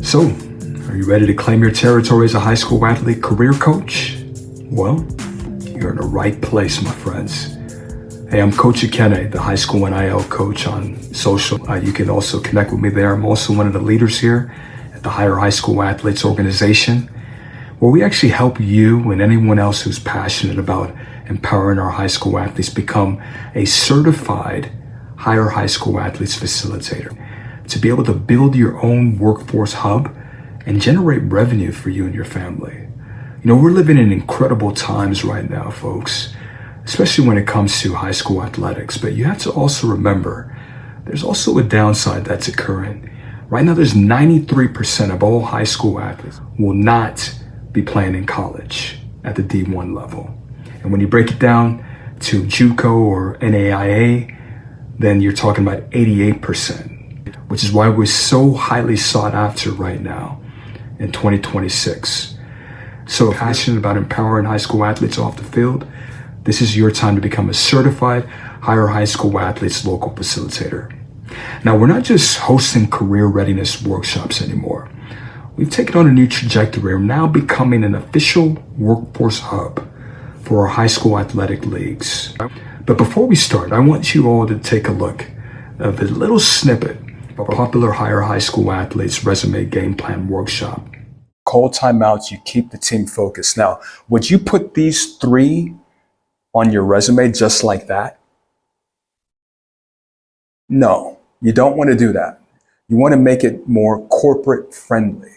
So, are you ready to claim your territory as a high school athlete career coach? Well, you're in the right place, my friends. Hey, I'm Coach Akene, the high school NIL coach on social. You can also connect with me there. I'm also one of the leaders here at the Higher High School Athletes Organization, where we actually help you and anyone else who's passionate about empowering our high school athletes become a certified Higher High School Athletes Facilitator, to be able to build your own workforce hub and generate revenue for you and your family. You know, we're living in incredible times right now, folks, especially when it comes to high school athletics. But you have to also remember, there's also a downside that's occurring. Right now, there's 93% of all high school athletes will not be playing in college at the D1 level. And when you break it down to JUCO or NAIA, then you're talking about 88%, which is why we're so highly sought after right now in 2026. So passionate about empowering high school athletes off the field, this is your time to become a certified Higher High School Athletes local facilitator. Now, we're not just hosting career readiness workshops anymore. We've taken on a new trajectory. We're now becoming an official workforce hub for our high school athletic leagues. But before we start, I want you all to take a look of a little snippet of a popular Higher High School Athletes resume game plan workshop. Call timeouts, you keep the team focused. Now, would you put these 3 on your resume just like that? No, you don't want to do that. You want to make it more corporate friendly.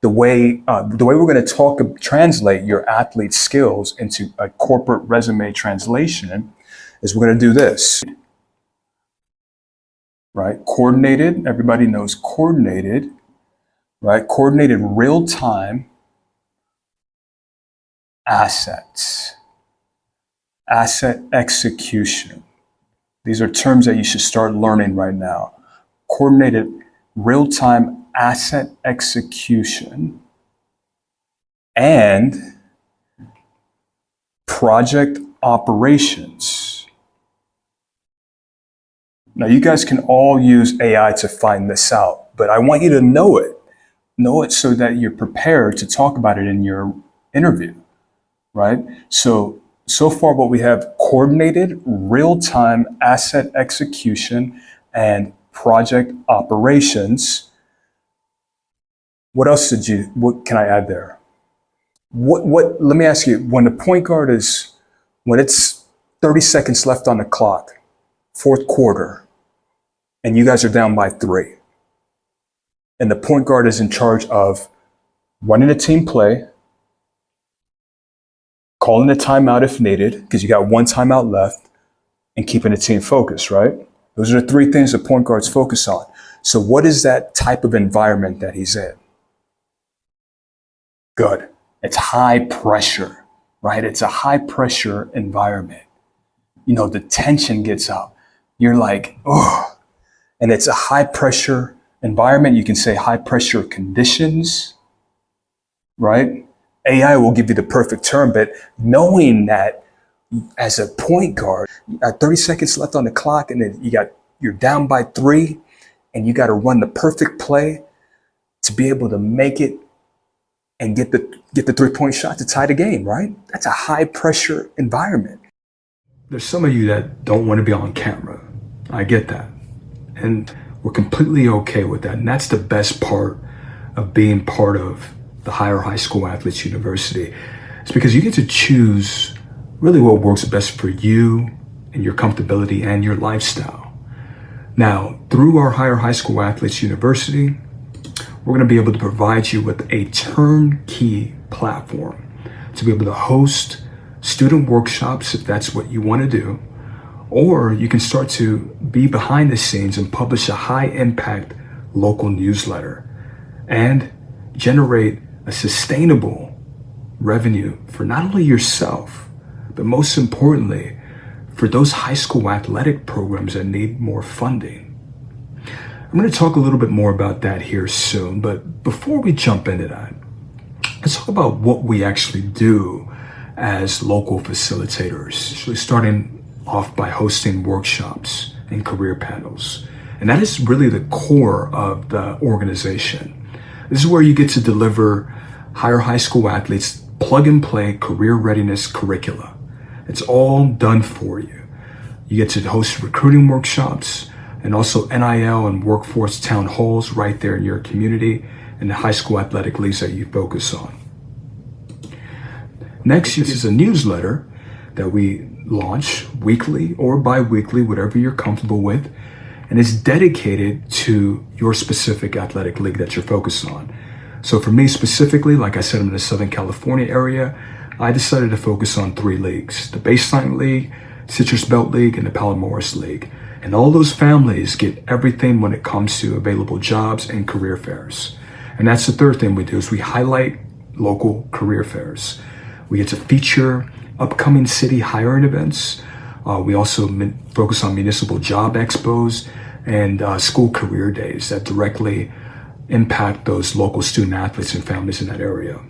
The way we're going to translate your athlete skills into a corporate resume translation is we're going to do this, right? Coordinated, everybody knows coordinated, right? Coordinated real-time assets, asset execution. These are terms that you should start learning right now. Coordinated real-time asset execution and project operations. Now, you guys can all use AI to find this out, but I want you to know it. Know it so that you're prepared to talk about it in your interview, right? So far what we have: coordinated real-time asset execution and project operations. What else what can I add there? Let me ask you, when the point guard when it's 30 seconds left on the clock, fourth quarter, and you guys are down by 3, and the point guard is in charge of running a team play, calling a timeout if needed, because you got 1 timeout left, and keeping the team focused, right? Those are the 3 things the point guards focus on. So what is that type of environment that he's in? Good. It's high pressure, right? It's a high pressure environment. You know, the tension gets up. You're like, oh. And it's a high pressure environment. You can say high pressure conditions, right? AI will give you the perfect term, but knowing that as a point guard, you got 30 seconds left on the clock, and then you're down by 3, and you got to run the perfect play to be able to make it and get the 3-point shot to tie the game, right? That's a high pressure environment. There's some of you that don't want to be on camera. I get that. And we're completely okay with that. And that's the best part of being part of the Higher High School Athletes University. It's because you get to choose really what works best for you and your comfortability and your lifestyle. Now, through our Higher High School Athletes University, we're going to be able to provide you with a turnkey platform to be able to host student workshops if that's what you want to do, or you can start to be behind the scenes and publish a high impact local newsletter and generate a sustainable revenue for not only yourself, but most importantly, for those high school athletic programs that need more funding. I'm going to talk a little bit more about that here soon, but before we jump into that, let's talk about what we actually do as local facilitators, actually starting off by hosting workshops and career panels. And that is really the core of the organization. This is where you get to deliver higher high school athletes plug and play career readiness curricula. It's all done for you. You get to host recruiting workshops and also NIL and workforce town halls right there in your community and the high school athletic leagues that you focus on. Next is a newsletter that we launch weekly or bi-weekly, whatever you're comfortable with, and it's dedicated to your specific athletic league that you're focused on. So for me specifically, like I said, I'm in the Southern California area. I decided to focus on 3 leagues: the Baseline League, Citrus Belt League, and the Palomares League. And all those families get everything when it comes to available jobs and career fairs. And that's the third thing we do, is we highlight local career fairs. We get to feature upcoming city hiring events. We also focus on municipal job expos and school career days that directly impact those local student athletes and families in that area.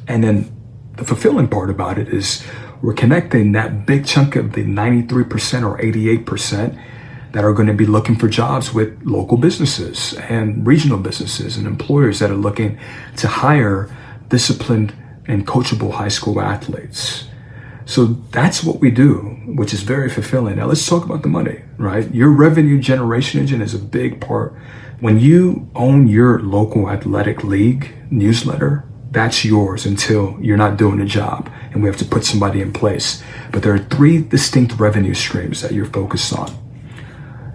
And then the fulfilling part about it is we're connecting that big chunk of the 93% or 88% that are going to be looking for jobs with local businesses and regional businesses and employers that are looking to hire disciplined and coachable high school athletes. So that's what we do, which is very fulfilling. Now let's talk about the money, right? Your revenue generation engine is a big part. When you own your local athletic league newsletter, that's yours until you're not doing the job and we have to put somebody in place. But there are 3 distinct revenue streams that you're focused on.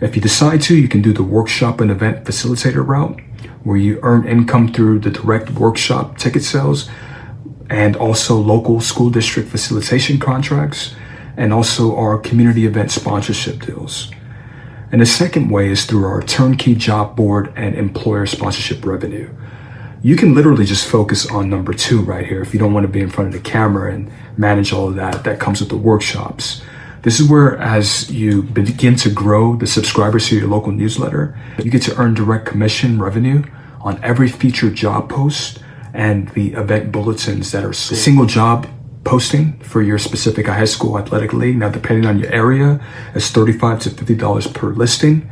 If you decide to, you can do the workshop and event facilitator route, where you earn income through the direct workshop ticket sales and also local school district facilitation contracts, and also our community event sponsorship deals. And the second way is through our turnkey job board and employer sponsorship revenue. You can literally just focus on number 2 right here if you don't want to be in front of the camera and manage all of that comes with the workshops. This is where, as you begin to grow the subscribers to your local newsletter, you get to earn direct commission revenue on every featured job post and the event bulletins that are single job posting for your specific high school athletic league. Now, depending on your area, it's $35 to $50 per listing.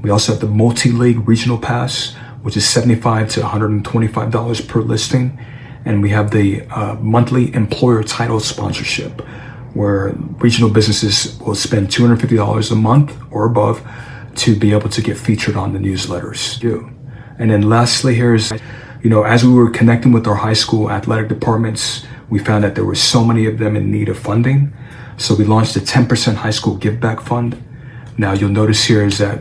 We also have the multi-league regional pass, which is $75 to $125 per listing. And we have the monthly employer title sponsorship, where regional businesses will spend $250 a month or above to be able to get featured on the newsletters. And then lastly, here's, as we were connecting with our high school athletic departments, we found that there were so many of them in need of funding. So we launched a 10% high school give back fund. Now you'll notice here is that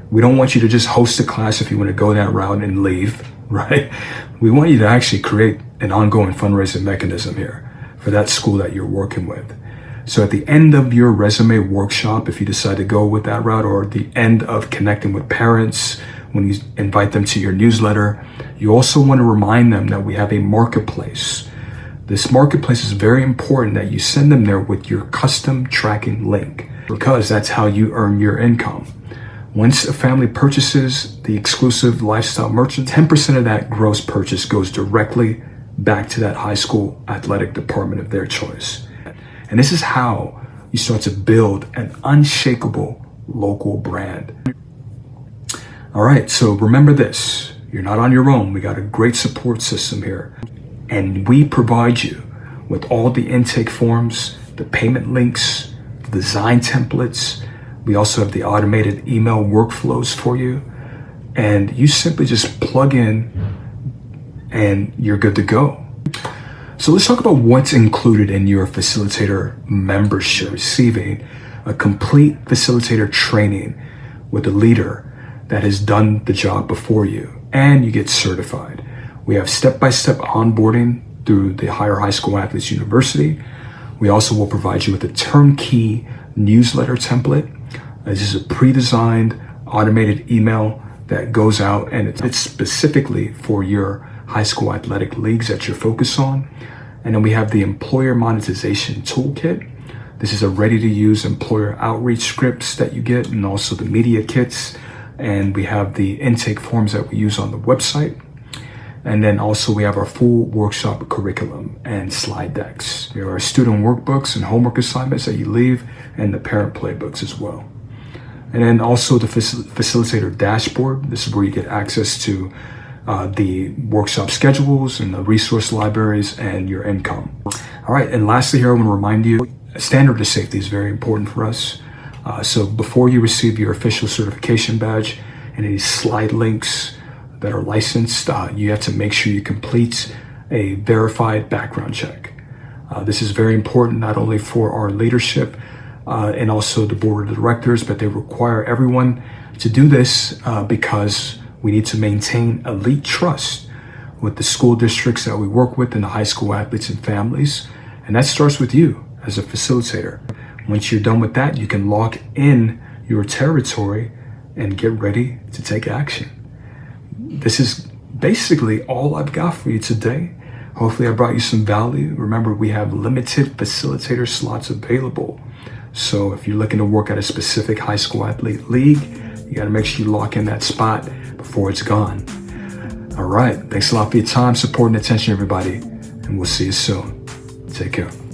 we don't want you to just host a class if you want to go that route and leave, right? We want you to actually create an ongoing fundraising mechanism here for that school that you're working with. So at the end of your resume workshop, if you decide to go with that route, or the end of connecting with parents, when you invite them to your newsletter, you also want to remind them that we have a marketplace. This marketplace is very important that you send them there with your custom tracking link, because that's how you earn your income. Once a family purchases the exclusive lifestyle merchant, 10% of that gross purchase goes directly back to that high school athletic department of their choice. And this is how you start to build an unshakable local brand. All right, so remember this, you're not on your own. We got a great support system here. And we provide you with all the intake forms, the payment links, the design templates. We also have the automated email workflows for you. And you simply just plug in and you're good to go. So let's talk about what's included in your facilitator membership. Receiving a complete facilitator training with a leader that has done the job before you, and you get certified. We have step-by-step onboarding through the Higher High School Athletes University. We also will provide you with a turnkey newsletter template. This is a pre-designed automated email that goes out, and it's specifically for your high school athletic leagues that you're focused on. And then we have the employer monetization toolkit. This is a ready-to-use employer outreach scripts that you get, and also the media kits. And we have the intake forms that we use on the website. And then also we have our full workshop curriculum and slide decks. We have our student workbooks and homework assignments that you leave, and the parent playbooks as well. And then also the facilitator dashboard. This is where you get access to the workshop schedules and the resource libraries and your income. All right, and lastly here, I want to remind you, standard of safety is very important for us. So before you receive your official certification badge and any slide links that are licensed, you have to make sure you complete a verified background check. This is very important not only for our leadership and also the board of directors, but they require everyone to do this because we need to maintain elite trust with the school districts that we work with and the high school athletes and families. And that starts with you as a facilitator. Once you're done with that, you can lock in your territory and get ready to take action. This is basically all I've got for you today. Hopefully I brought you some value. Remember, we have limited facilitator slots available. So if you're looking to work at a specific high school athlete league, you got to make sure you lock in that spot before it's gone. All right. Thanks a lot for your time, support, and attention, everybody. And we'll see you soon. Take care.